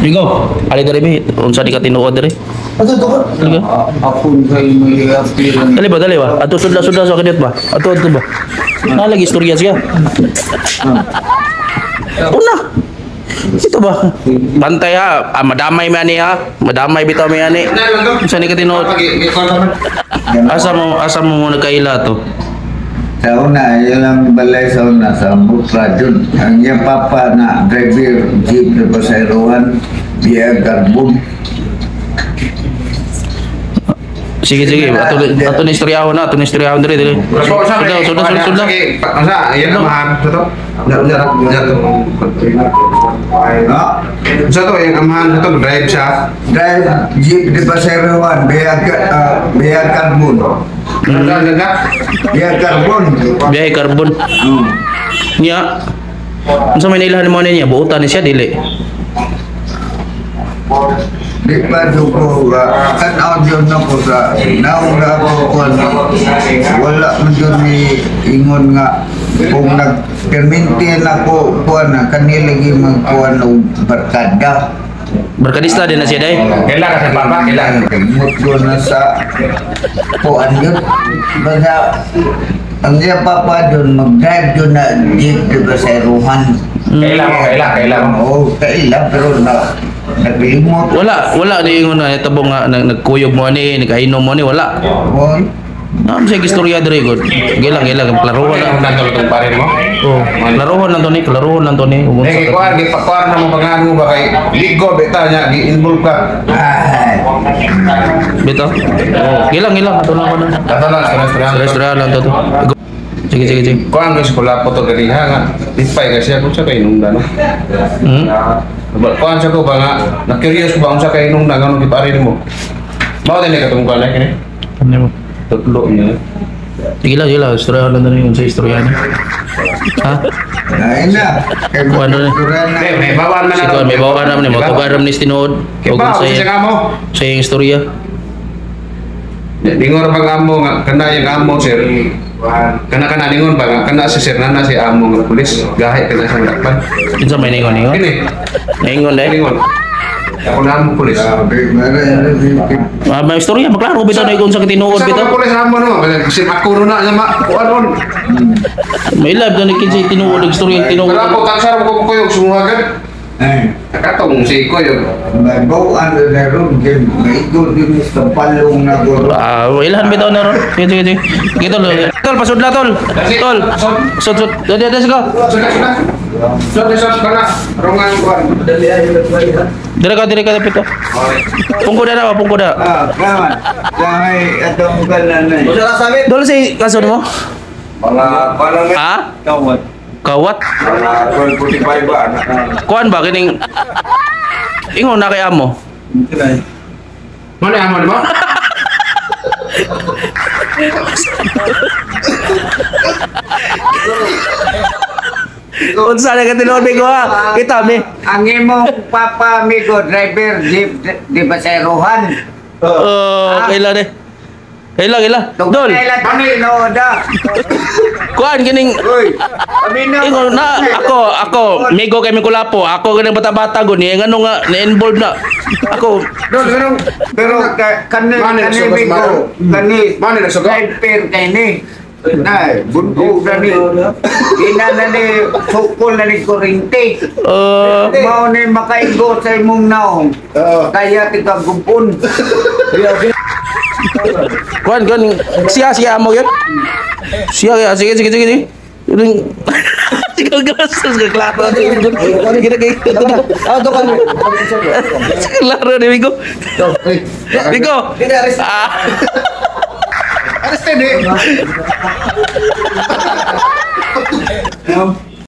Bigo, ali dari mi, unsa di katinuod dari? Ato to ko. Ako kay may appeal. Dali ba? Ato sudah sa kanit ba? Ato ba? Na lagi istorya siya. Una. Ito ba? Bantay ha, madamay man niya, madamay bitaw mi ani. Unsa ni katinuod? Asa mo nagkaila to? Sa una, yun ang balay sa una, sa Butra dun. Ang iyang papa na driver jeep na pasayrohan, biya garbon. Sige, ato ni istoryahon diri. Sudah. Sige, masa, ayan amahan sa to. Sa to, yung amahan sa to, drive siya. Drive jeep na pasayrohan, biya garbon. Biya garbon. Biyahe karbon. Nya. Unsa may nailahan mo niya? Buutan ni siya dili. Di pa ko kan audio na ko sa nauna ko wala man yun ni ingon nga kung nag-perminti na ko kuan na kanilagi magkuan og barkada. Barkadista din na siya day. Kailangan sa papa, kailangan. Kamot ko na sa kuan yun. Basta ang iya papa doon mag-drive doon na jeep diba sa Iruhan. Kailangan. Oo, kailang pero naglimot. Wala ni ingon na tabong nga nagkuyog mo ni, nagkainom mo ni wala. Oo. Ano siya istorya diri god. Gilang klaruhon na. Nagkalutong pa rin mo? Oh, klaruhon lang to ni. Eh, kuhaan, gipakuhaan na mo pangalan mo ba kay ligo, beta niya, gi-involve ka. Ay. Bito. Gilang ato na ko na. Kato lang, Restaurant lang to. Sige. Kuhaan, guys, kula po to gariha nga. Lipay kasi ako sa kay nungda, no? Kuhaan siya ko ba nga, na-curious ko ba kung sa kay nungda, nga nung giparin mo? Bakit hindi ka tungkol na kini? Ano mo? Tutlo niya. Gila, istorya lang na yun sa istorya niya. Ha? Ay na. Ano na? May bawaan na Sikon, may bawa naman mo. Tugaram ni Stinood. Kaya ba, kasi nga mo? Sa yung istorya. Dingon bang amo nga kana yung amo sir. Kana dingon ba nga kana si sir na si amo nga pulis gahi kana sa dakpan. Kinsa may ningon. Kini. Ningon dai. Dingon. Ako na amo pulis. May istorya maklaro bitaw na ikon sa tinuod Sa bitaw. pulis amo no, si ako na nya ma kuan. May lab na kinsa tinuod istorya tinuod. Wala po taksar ko yung sumuhagan. Ay. Nakatong si ko yung May bawaan na ron. May ito din sa palong na ko. Ilahan bitaw na ron. Sige. Gitu lo. Tol pasudla tol. Tol. Sud. Dadi go. Sudah kana rongan kuan. Dire ka pito. Pungko da. Kaman. Dahil atong kanan na. Dol si kaso mo? Para Ha? Kawat. Para 45 ba? Kuan ba kining ingon na kay amo? Mana amo mo? Unsa na ka tinuod ko ha? Kita mi. Ang imong papa amigo driver jeep di Basayrohan. Kailan eh? Kailan? Dol. Kani nooda. Kuan kining ingon na ako migo kay Mikulapo. Ako ganang bata-bata gud ni ngano nga na-involved na. Ako Pero kani migo kani driver kay ni. Nay, bungo na ni. Ina na ni sukol na ni kurente. Mao ni makaigo sa imong naong. Kaya kita gumpon. kuan siya amo yun. Siya sige. Sige gastos ka klaro. Kita to kan. Klaro ni Migo. Migo. Arrested eh.